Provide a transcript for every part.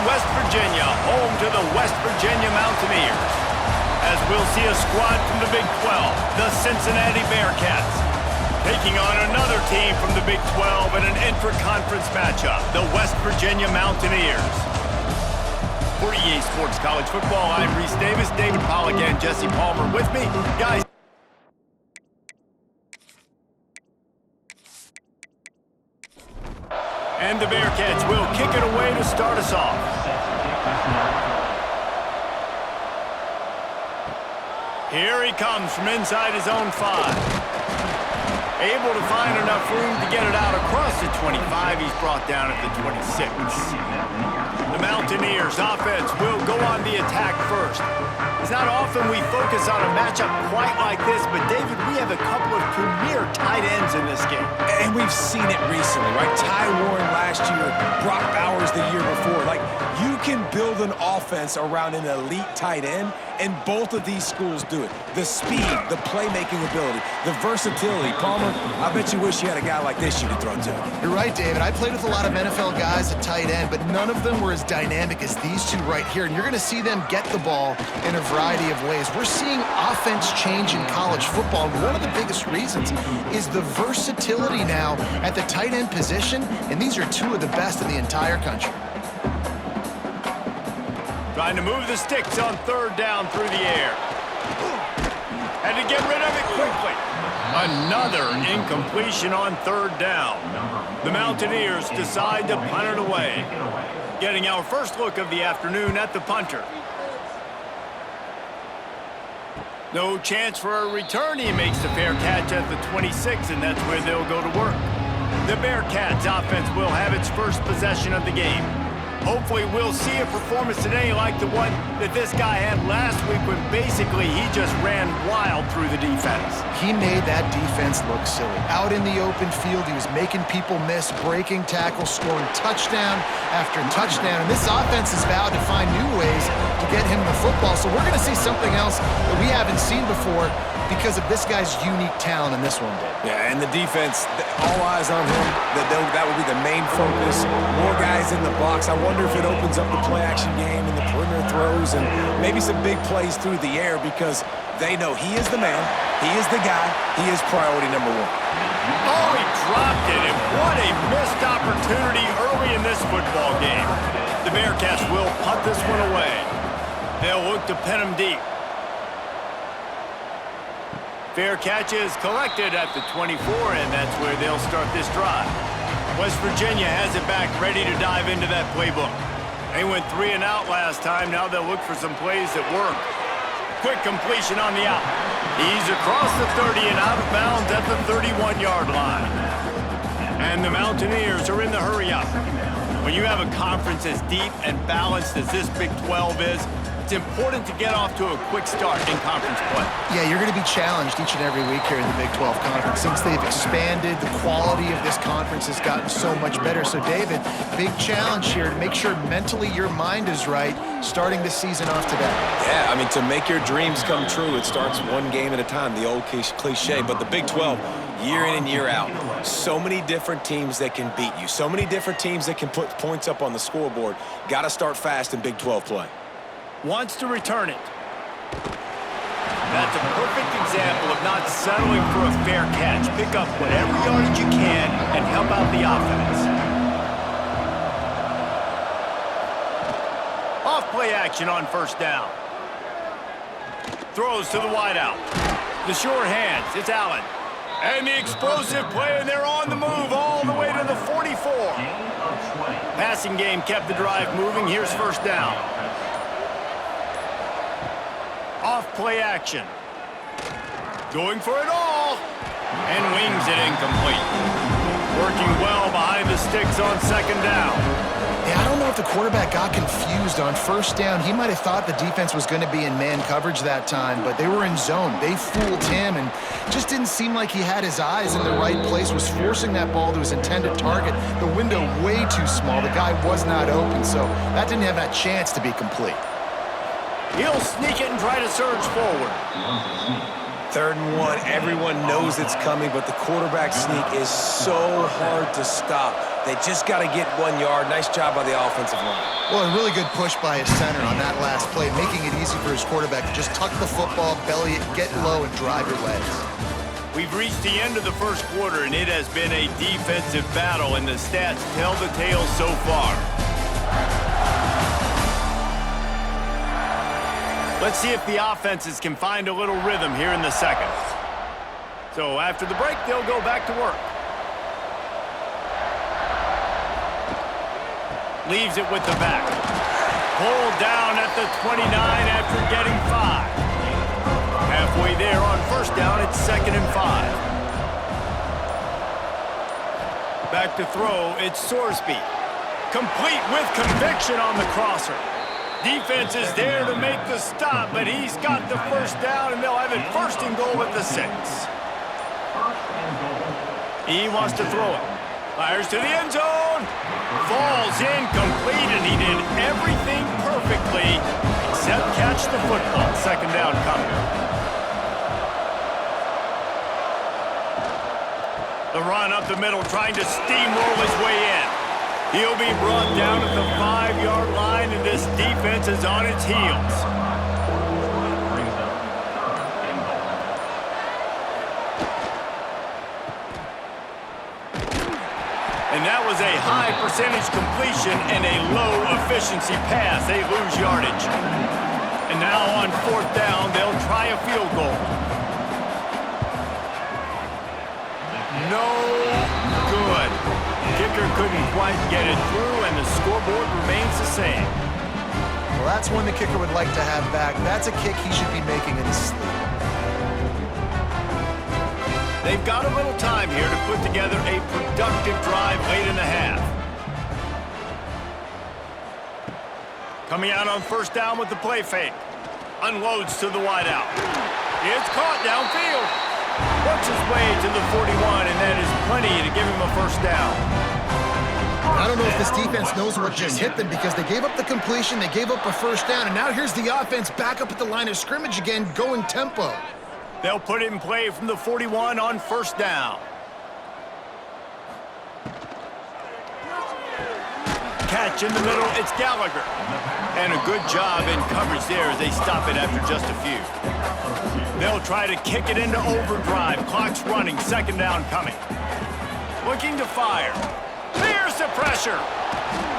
West Virginia, home to the West Virginia Mountaineers. As we'll see a squad from the Big 12, the Cincinnati Bearcats, taking on another team from the Big 12 in an intra-conference matchup, the West Virginia Mountaineers. For EA Sports College Football, I'm Reese Davis, David Pollack, and Jesse Palmer with me. Guys, and the Bearcats will kick it away to start us off. Here he comes from inside his own 5. Able to find enough room to get it out across the 25. He's brought down at the 26. The Mountaineers offense will go on the attack first. It's not often we focus on a matchup quite like this, but David, we have a couple of premier tight ends in this game. And we've seen it recently, right? Ty Warren last year, Brock Bowers the year before. Like, you can build an offense around an elite tight end, and both of these schools do it. The speed, the playmaking ability, the versatility. Palmer, I bet you wish you had a guy like this you could throw to. You're right, David. I played with a lot of NFL guys at tight end, but none of them were as dynamic as these two right here. And you're going to see them get the ball in a variety of ways. We're seeing offense change in college football. And one of the biggest reasons is the versatility now at the tight end position, and these are two of the best in the entire country. Trying to move the sticks on third down through the air. Had to get rid of it quickly. Another incompletion on third down. The Mountaineers decide to punt it away. Getting our first look of the afternoon at the punter. No chance for a return. He makes the fair catch at the 26, and that's where they'll go to work. The Bearcats offense will have its first possession of the game. Hopefully we'll see a performance today like the one that this guy had last week when basically he just ran wild through the defense. He made that defense look silly. Out in the open field, he was making people miss, breaking tackles, scoring touchdown after touchdown. And this offense is vowed to find new ways to get him the football. So we're going to see something else that we haven't seen before because of this guy's unique talent in this one. Yeah, and the defense, all eyes on him. That would be the main focus. More guys in the box. I wonder if it opens up the play-action game and the perimeter throws and maybe some big plays through the air because they know he is the man, he is the guy, he is priority number 1. Oh, he dropped it, and what a missed opportunity early in this football game. The Bearcats will punt this one away. They'll look to pin him deep. Fair catch is collected at the 24, and that's where they'll start this drive. West Virginia has it back, ready to dive into that playbook. They went 3 and out last time. Now they'll look for some plays that work. Quick completion on the out. He's across the 30 and out of bounds at the 31-yard line. And the Mountaineers are in the hurry-up. When you have a conference as deep and balanced as this Big 12 is, it's important to get off to a quick start in conference play. Yeah, you're going to be challenged each and every week here in the Big 12 Conference. Since they've expanded, the quality of this conference has gotten so much better. So, David, big challenge here to make sure mentally your mind is right starting this season off today. Yeah, I mean, to make your dreams come true, it starts one game at a time, the old cliche. But the Big 12, year in and year out, so many different teams that can beat you, so many different teams that can put points up on the scoreboard. Got to start fast in Big 12 play. Wants to return it. That's a perfect example of not settling for a fair catch. Pick up whatever yardage you can and help out the offense. Off play action on first down. Throws to the wideout. The sure hands, it's Allen. And the explosive play, and they're on the move all the way to the 44. Passing game kept the drive moving. Here's first down. Off play action. Going for it all. And wings it incomplete. Working well behind the sticks on second down. Yeah, I don't know if if the quarterback got confused on first down. He might have thought the defense was going to be in man coverage that time, but they were in zone. They fooled him and just didn't seem like he had his eyes in the right place, was forcing that ball to his intended target. The window way too small. The guy was not open, so that didn't have that chance to be complete. He'll sneak it and try to surge forward. 3rd and 1, everyone knows it's coming, but the quarterback sneak is so hard to stop. They just got to get 1 yard. Nice job by the offensive line. Well, a really good push by his center on that last play, making it easy for his quarterback to just tuck the football, belly it, get low, and drive your legs. We've reached the end of the first quarter, and it has been a defensive battle, and the stats tell the tale so far. Let's see if the offenses can find a little rhythm here in the second. So after the break, they'll go back to work. Leaves it with the back. Pulled down at the 29 after getting 5. Halfway there on first down, it's 2nd and 5. Back to throw, it's Sorsby. Complete with conviction on the crosser. Defense is there to make the stop, but he's got the first down, and they'll have it 1st and goal at the 6. He wants to throw it. Fires to the end zone. Falls incomplete, and he did everything perfectly except catch the football. 2nd down coming. The run up the middle, trying to steamroll his way in. He'll be brought down at the 5-yard line, and this defense is on its heels. And that was a high percentage completion and a low efficiency pass. They lose yardage. And now on 4th down, they'll try a field goal. No good. Kicker couldn't quite get it through, and the scoreboard remains the same. Well, that's one the kicker would like to have back. That's a kick he should be making in his sleep. They've got a little time here to put together a productive drive late in the half. Coming out on 1st down with the play fake. Unloads to the wideout. It's caught downfield. Works his way to the 41, and that is plenty to give him a 1st down. I don't know if this defense knows what just hit them, because they gave up the completion, they gave up a 1st down, and now here's the offense back up at the line of scrimmage again, going tempo. They'll put it in play from the 41 on 1st down. Catch in the middle, it's Gallagher. And a good job in coverage there as they stop it after just a few. They'll try to kick it into overdrive. Clock's running, 2nd down coming. Looking to fire. There's the pressure.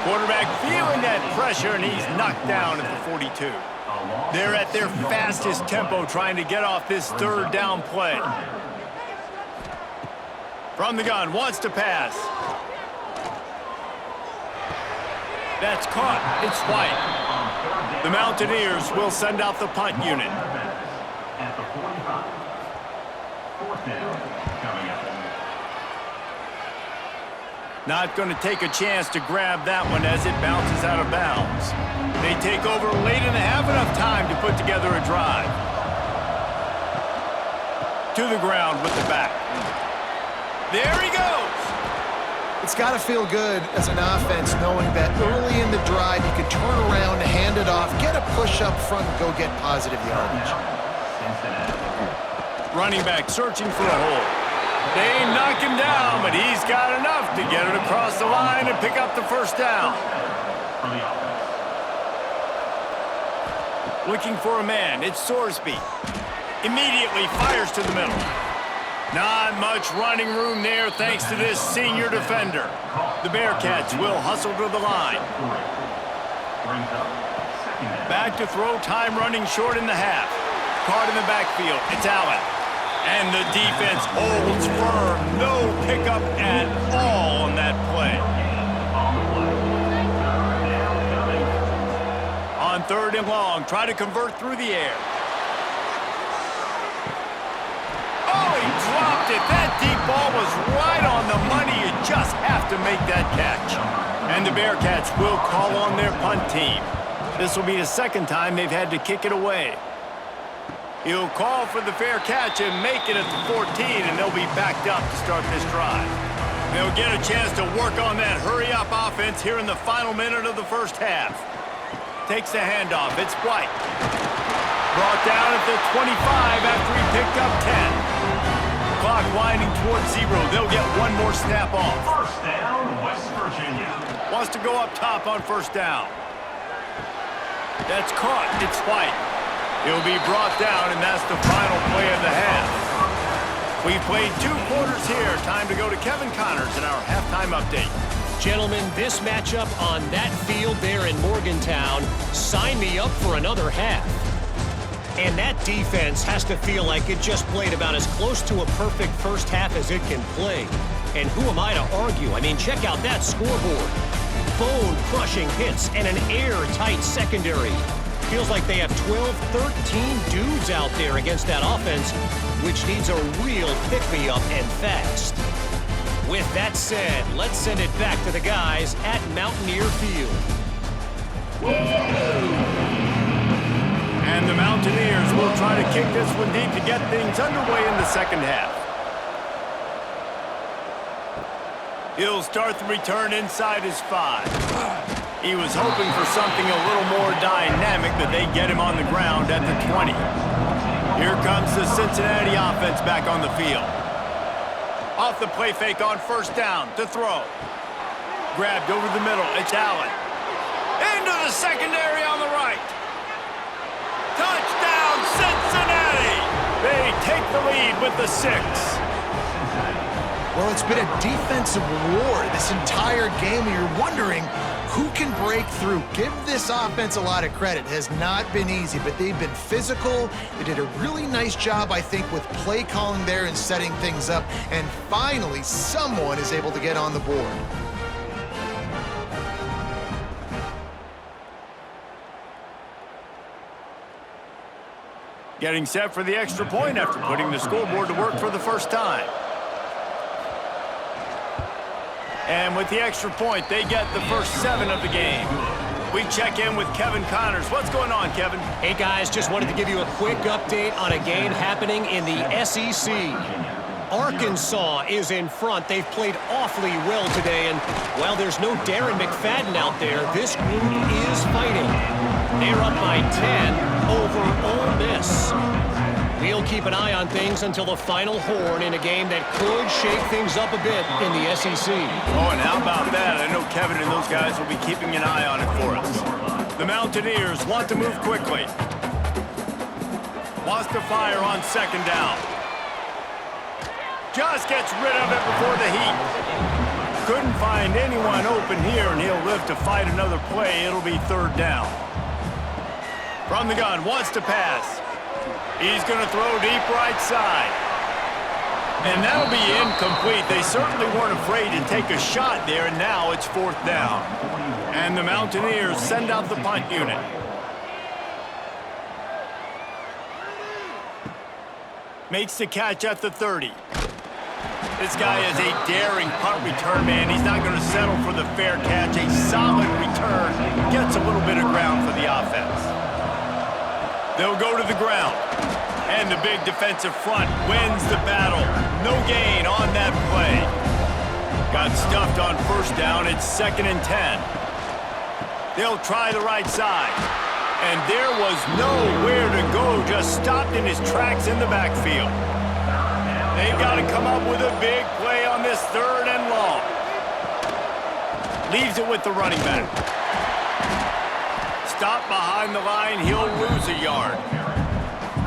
Quarterback feeling that pressure, and he's knocked down at the 42. They're at their fastest tempo trying to get off this 3rd down play. From the gun, wants to pass. That's caught. It's White. The Mountaineers will send out the punt unit. Not going to take a chance to grab that one as it bounces out of bounds. They take over late in the half, enough time to put together a drive. To the ground with the back. There he goes. It's got to feel good as an offense knowing that early in the drive you could turn around, hand it off, get a push up front, and go get positive yardage. Running back searching for a hole. They knock him down, but he's got enough to get it across the line and pick up the 1st down. Looking for a man, it's Sorsby. Immediately fires to the middle. Not much running room there thanks to this senior defender. The Bearcats will hustle to the line. Back to throw, time running short in the half. Caught in the backfield, it's Allen. And the defense holds firm. No pickup at all on that play. On 3rd and long, try to convert through the air. Oh, he dropped it. That deep ball was right on the money. You just have to make that catch. And the Bearcats will call on their punt team. This will be the second time they've had to kick it away. He'll call for the fair catch and make it at the 14, and they'll be backed up to start this drive. They'll get a chance to work on that hurry-up offense here in the final minute of the first half. Takes the handoff. It's White. Brought down at the 25 after he picked up 10. Clock winding towards 0. They'll get one more snap off. First down, West Virginia. Wants to go up top on first down. That's caught. It's White. He'll be brought down, and that's the final play of the half. We've played 2 quarters here. Time to go to Kevin Connors in our halftime update. Gentlemen, this matchup on that field there in Morgantown, sign me up for another half. And that defense has to feel like it just played about as close to a perfect first half as it can play. And who am I to argue? I mean, check out that scoreboard. Bone-crushing hits and an airtight secondary. Feels like they have 12, 13 dudes out there against that offense, which needs a real pick-me-up and fast. With that said, let's send it back to the guys at Mountaineer Field. And the Mountaineers will try to kick this one deep to get things underway in the second half. He'll start the return inside his 5. He was hoping for something a little more dynamic, but they get him on the ground at the 20. Here comes the Cincinnati offense back on the field. Off the play fake on first down to throw. Grabbed over the middle. It's Allen. Into the secondary on the right. Touchdown, Cincinnati! They take the lead with the 6. Well, it's been a defensive war this entire game. You're wondering who can break through. Give this offense a lot of credit. It has not been easy, but they've been physical. They did a really nice job, I think, with play calling there and setting things up. And finally, someone is able to get on the board. Getting set for the extra point after putting the scoreboard to work for the first time. And with the extra point, they get the first 7 of the game. We check in with Kevin Connors. What's going on, Kevin? Hey, guys, just wanted to give you a quick update on a game happening in the SEC. Arkansas is in front. They've played awfully well today, and while there's no Darren McFadden out there, this group is fighting. They're up by 10 over Ole Miss. We'll keep an eye on things until the final horn in a game that could shake things up a bit in the SEC. Oh, and how about that? I know Kevin and those guys will be keeping an eye on it for us. The Mountaineers want to move quickly. Wants to fire on second down. Just gets rid of it before the heat. Couldn't find anyone open here, and he'll live to fight another play. It'll be third down. From the gun, wants to pass. He's going to throw deep right side. And that'll be incomplete. They certainly weren't afraid to take a shot there, and now it's fourth down. And the Mountaineers send out the punt unit. Makes the catch at the 30. This guy is a daring punt return man. He's not going to settle for the fair catch. A solid return. Gets a little bit of ground for the offense. They'll go to the ground. And the big defensive front wins the battle. No gain on that play. Got stuffed on first down. It's 2nd and 10. They'll try the right side. And there was nowhere to go. Just stopped in his tracks in the backfield. They've got to come up with a big play on this 3rd and long. Leaves it with the running back. Stop behind the line. He'll lose a yard.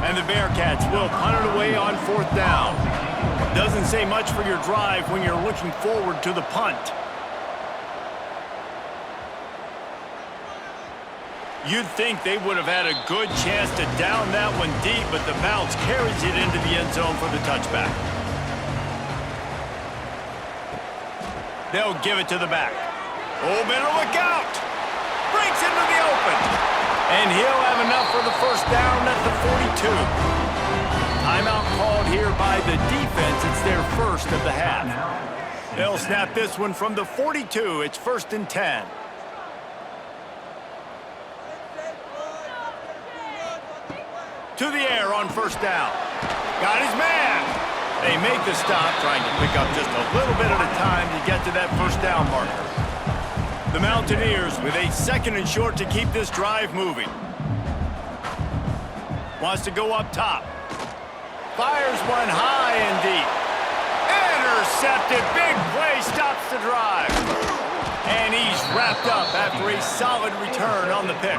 And the Bearcats will punt it away on 4th down. Doesn't say much for your drive when you're looking forward to the punt. You'd think they would have had a good chance to down that one deep, but the bounce carries it into the end zone for the touchback. They'll give it to the back. Oh, better look out! Breaks into the open. And he'll have enough for the first down at the 42. Timeout called here by the defense. It's their first of the half. They'll snap this one from the 42. It's 1st and 10. To the air on 1st down. Got his man. They make the stop, trying to pick up just a little bit at a time to get to that 1st down marker. The Mountaineers with a 2nd and short to keep this drive moving. Wants to go up top. Fires one high and deep. Intercepted. Big play stops the drive. And he's wrapped up after a solid return on the pick.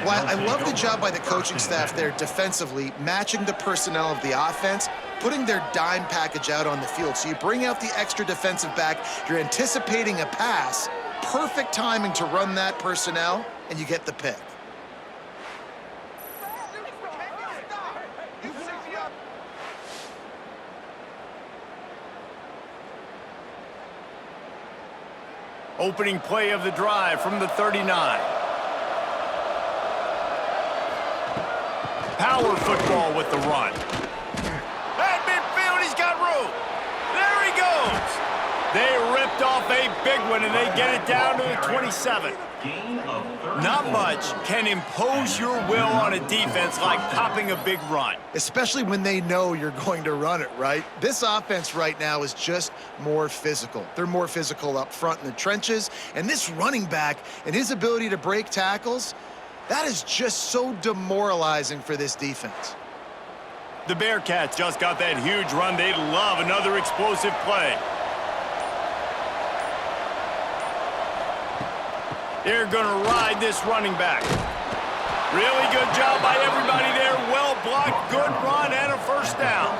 Well, I love the job by the coaching staff there defensively, matching the personnel of the offense, putting their dime package out on the field. So you bring out the extra defensive back, you're anticipating a pass, perfect timing to run that personnel, and you get the pick. Opening play of the drive from the 39. Power football with the run. At midfield, he's got room. There he goes. They ripped off a big one, and they get it down to the 27. Not much can impose your will on a defense like popping a big run. Especially when they know you're going to run it, right? This offense right now is just more physical. They're more physical up front in the trenches, and this running back and his ability to break tackles, that is just so demoralizing for this defense. The Bearcats just got that huge run. They'd love another explosive play. They're going to ride this running back. Really good job by everybody there. Well blocked, good run, and a 1st down.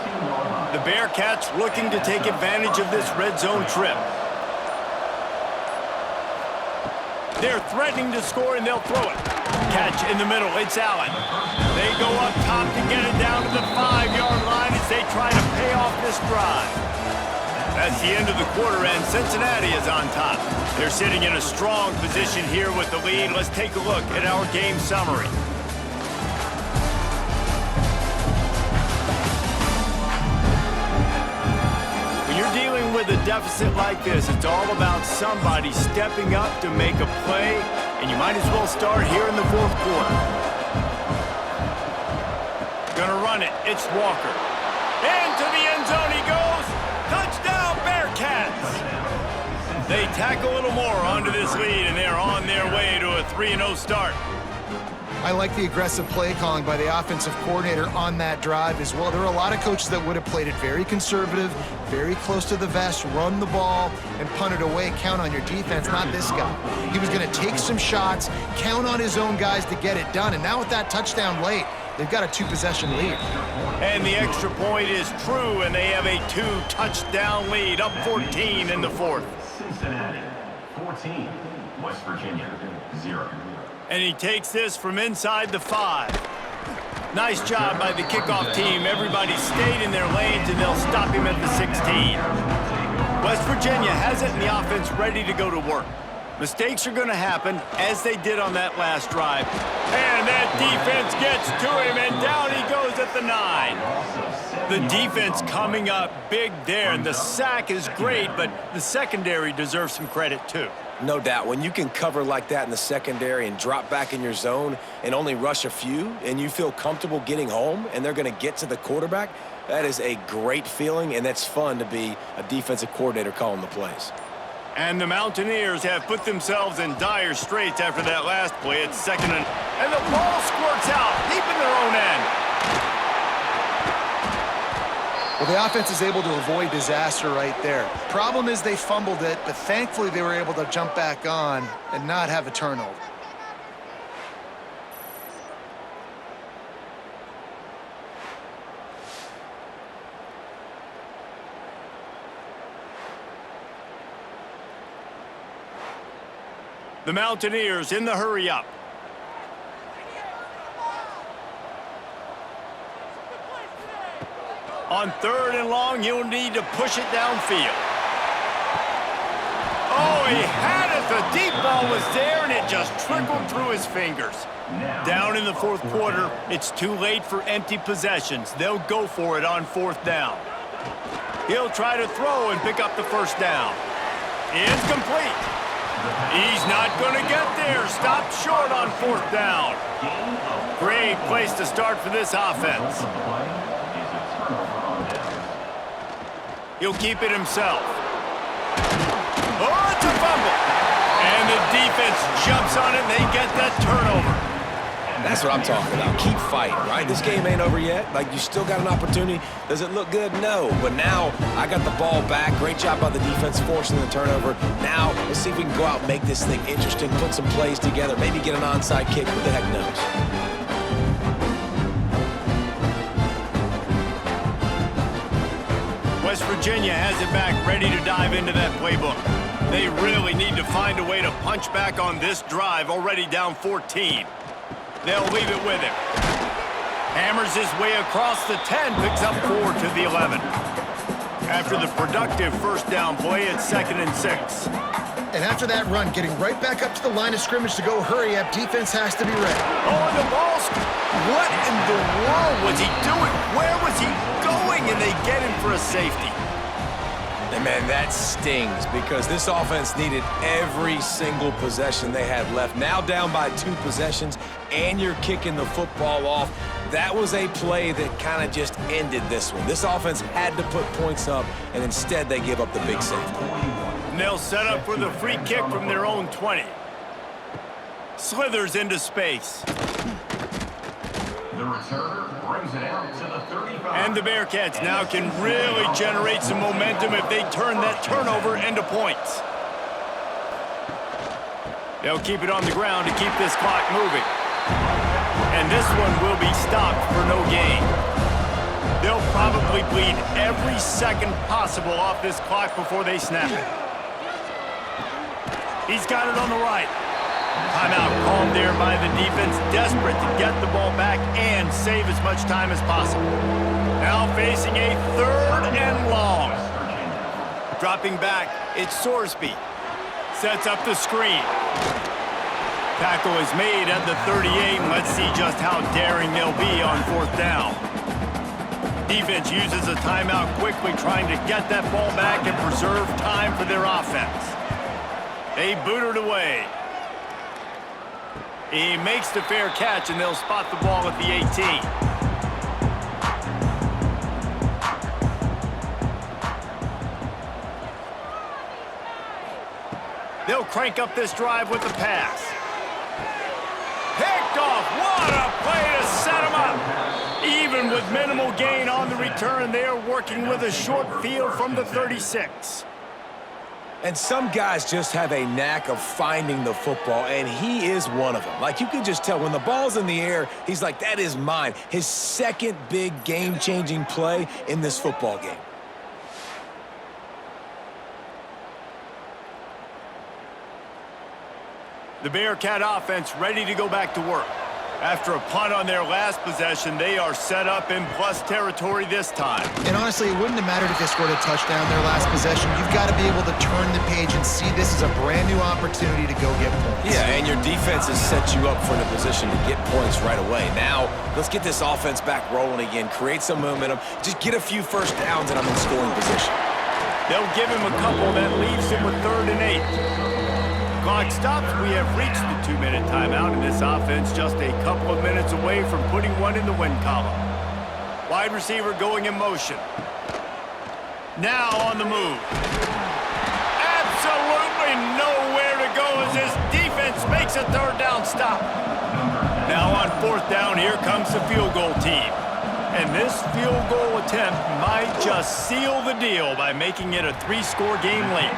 The Bearcats looking to take advantage of this red zone trip. They're threatening to score, and they'll throw it. Catch in the middle. It's Allen. They go up top to get it down to the 5-yard line as they try to pay off this drive. That's the end of the quarter, and Cincinnati is on top. They're sitting in a strong position here with the lead. Let's take a look at our game summary. When you're dealing with a deficit like this, it's all about somebody stepping up to make a play, and you might as well start here in the 4th quarter. Gonna run it. It's Walker. Into the end zone he goes. Touchdown, Bearcats! They tack a little more onto this lead, and they're on their way to a 3-0 start. I like the aggressive play calling by the offensive coordinator on that drive as well. There are a lot of coaches that would have played it very conservative, very close to the vest, run the ball, and punt it away. Count on your defense, not this guy. He was going to take some shots, count on his own guys to get it done, and now with that touchdown late, they've got a 2-possession lead. And the extra point is true, and they have a 2-touchdown lead, up 14 in the 4th. Cincinnati, 14. West Virginia, 0. And he takes this from inside the 5. Nice job by the kickoff team. Everybody stayed in their lanes, and they'll stop him at the 16. West Virginia has it in the offense ready to go to work. Mistakes are going to happen, as they did on that last drive. And that defense gets to him, and down he goes at the 9. The defense coming up big there, and the sack is great, but the secondary deserves some credit too. No doubt. When you can cover like that in the secondary and drop back in your zone and only rush a few, and you feel comfortable getting home, and they're going to get to the quarterback, that is a great feeling, and that's fun to be a defensive coordinator calling the plays. And the Mountaineers have put themselves in dire straits after that last play. It's 2nd and the ball squirts out deep in their own end. Well, the offense is able to avoid disaster right there. Problem is they fumbled it, but thankfully they were able to jump back on and not have a turnover. The Mountaineers in the hurry-up. On 3rd and long, he'll need to push it downfield. Oh, he had it. The deep ball was there, and it just trickled through his fingers. Down in the 4th quarter, it's too late for empty possessions. They'll go for it on 4th down. He'll try to throw and pick up the first down. It's complete. He's not going to get there. Stopped short on fourth down. Great place to start for this offense. He'll keep it himself. Oh, it's a fumble. And the defense jumps on it, and they get that turnover. That's what I'm talking about. Keep fighting, right? This game ain't over yet. Like, you still got an opportunity. Does it look good? No. But now I got the ball back. Great job by the defense forcing the turnover. Now let's see if we can go out and make this thing interesting, put some plays together, maybe get an onside kick. Who the heck knows? West Virginia has it back, ready to dive into that playbook. They really need to find a way to punch back on this drive, already down 14. They'll leave it with him. Hammers his way across the 10, picks up 4 to the 11. After the productive first down play, it's 2nd and 6. And after that run, getting right back up to the line of scrimmage to go hurry up, defense has to be ready. Oh, and the ball's... What in the world was he doing? Where was he going? And they get him for a safety. And, man, that stings because this offense needed every single possession they had left. Now down by 2 possessions, and you're kicking the football off. That was a play that kind of just ended this one. This offense had to put points up, and instead they give up the big safety. And they'll set up for the free kick from their own 20. Slithers into space. The returner brings it out to the 35. And the Bearcats now can really generate some momentum if they turn that turnover into points. They'll keep it on the ground to keep this clock moving. And this one will be stopped for no gain. They'll probably bleed every second possible off this clock before they snap it. He's got it on the right. Timeout called there by the defense, desperate to get the ball back and save as much time as possible. Now facing a 3rd and long. Dropping back, it's Sorsby. Sets up the screen. Tackle is made at the 38, and let's see just how daring they'll be on 4th down. Defense uses a timeout quickly, trying to get that ball back and preserve time for their offense. They boot it away. He makes the fair catch, and they'll spot the ball at the 18. They'll crank up this drive with the pass. Picked off. What a play to set him up. Even with minimal gain on the return, they are working with a short field from the 36. And some guys just have a knack of finding the football, and he is one of them. Like, you can just tell when the ball's in the air, he's like, that is mine. His second big game-changing play in this football game. The Bearcat offense ready to go back to work. After a punt on their last possession, they are set up in plus territory this time. And honestly, it wouldn't have mattered if they scored a touchdown their last possession. You've got to be able to turn the page and see this as a brand new opportunity to go get points. Yeah, and your defense has set you up for a position to get points right away. Now, let's get this offense back rolling again, create some momentum, just get a few first downs, and I'm in scoring position. They'll give him a couple that leaves him with 3rd and 8. Clock stops. We have reached the 2-minute timeout, and this offense just a couple of minutes away from putting one in the win column. Wide receiver going in motion. Now on the move. Absolutely nowhere to go as this defense makes a 3rd down stop. Now on 4th down, here comes the field goal team. And this field goal attempt might just seal the deal by making it a 3-score game late.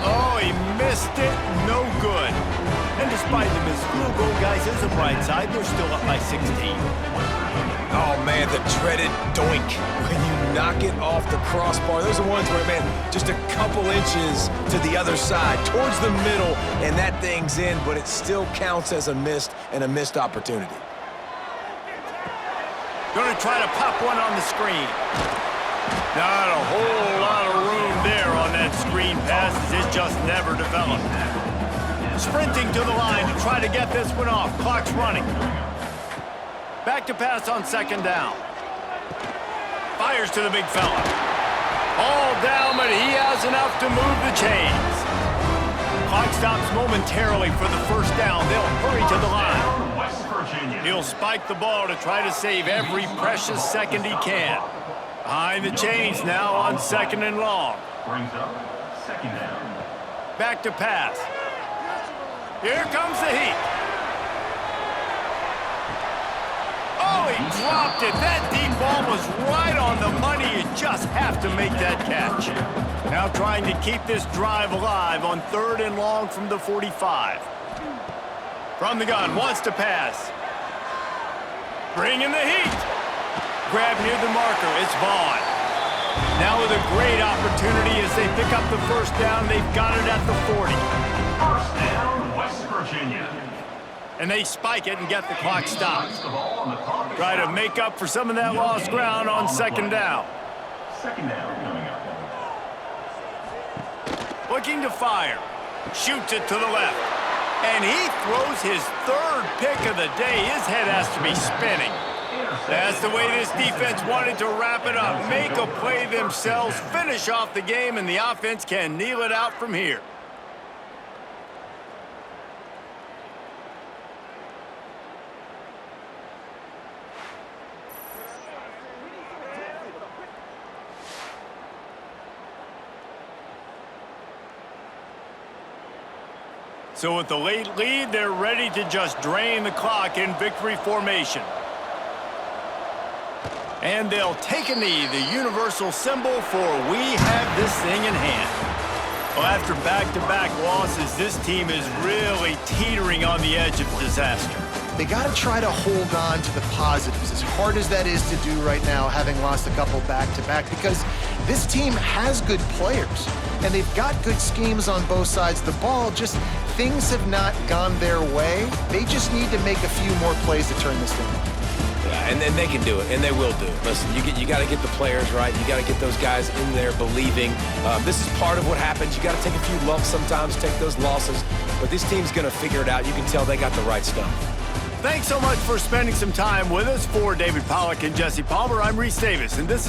Oh, he missed it. No good. And despite the missed field goal, guys, there's a bright side. They're still up by 16. Oh, man, the dreaded doink. When you knock it off the crossbar, those are ones where, man, just a couple inches to the other side, towards the middle, and that thing's in, but it still counts as a missed opportunity. Going to try to pop one on the screen. Not a whole lot of room there on that screen pass as it just never developed. Sprinting to the line to try to get this one off. Clock's running. Back to pass on 2nd down. Fires to the big fella. All down, but he has enough to move the chains. Clock stops momentarily for the first down. They'll hurry to the line. West Virginia. He'll spike the ball to try to save every precious second he can. Behind the chains now on 2nd and long. Brings up 2nd down. Back to pass. Here comes the heat. Oh, he dropped it. That deep ball was right on the money. You just have to make that catch. Now trying to keep this drive alive on 3rd and long from the 45. From the gun, wants to pass. Bringing the heat. Grab near the marker, it's Vaughn. Now with a great opportunity as they pick up the first down, they've got it at the 40. First down, West Virginia. And they spike it and get the clock stopped. The ball on the clock. Try to make up for some of that lost ground on 2nd down. 2nd down coming up. Looking to fire. Shoots it to the left. And he throws his 3rd pick of the day. His head has to be spinning. That's the way this defense wanted to wrap it up. Make a play themselves, finish off the game, and the offense can kneel it out from here. So with the late lead, they're ready to just drain the clock in victory formation. And they'll take a knee, the universal symbol for we have this thing in hand. Well, after back-to-back losses, this team is really teetering on the edge of disaster. They got to try to hold on to the positives, as hard as that is to do right now, having lost a couple back-to-back, because this team has good players, and they've got good schemes on both sides of the ball, just things have not gone their way. They just need to make a few more plays to turn this thing on. Yeah, and then they can do it, and they will do it. Listen, you got to get the players right. You got to get those guys in there believing. This is part of what happens. You got to take a few lumps sometimes, take those losses, but this team's going to figure it out. You can tell they got the right stuff. Thanks so much for spending some time with us. For David Pollack and Jesse Palmer, I'm Reese Davis, and this is